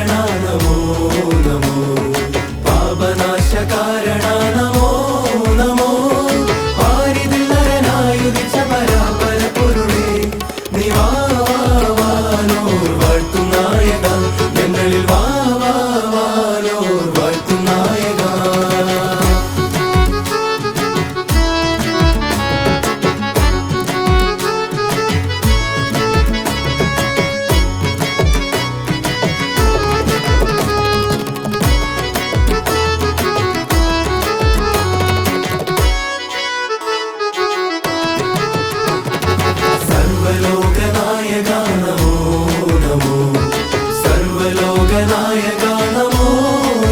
നമോ നമോ പാപനാശകാരണ നമോ നമോ പാരിതിൽ നരനായുദിച്ച പരാപര പൊരുളേ നീ വാവാനോർ വാഴ്ത്തും നായക ഞങ്ങളിൽ വാവാനോർ വാഴ്ത്തും നായക സർവലോകനായക നമോ നമോ സർവലോകനായക നമോ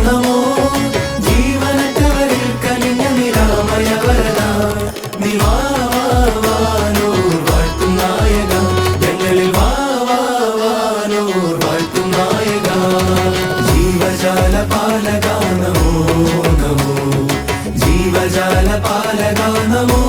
നമോ ജീവനറ്റവരിൽ കനിഞ്ഞ നിരാമയ വരദ നീ വാവാനോർ വാഴ്ത്തും നായക ഞങ്ങളിൽ വാവാനോർ വാഴ്ത്തും നായക ജീവജാല പാലക നമോ നമോ ജീവജാല പാലക നമോ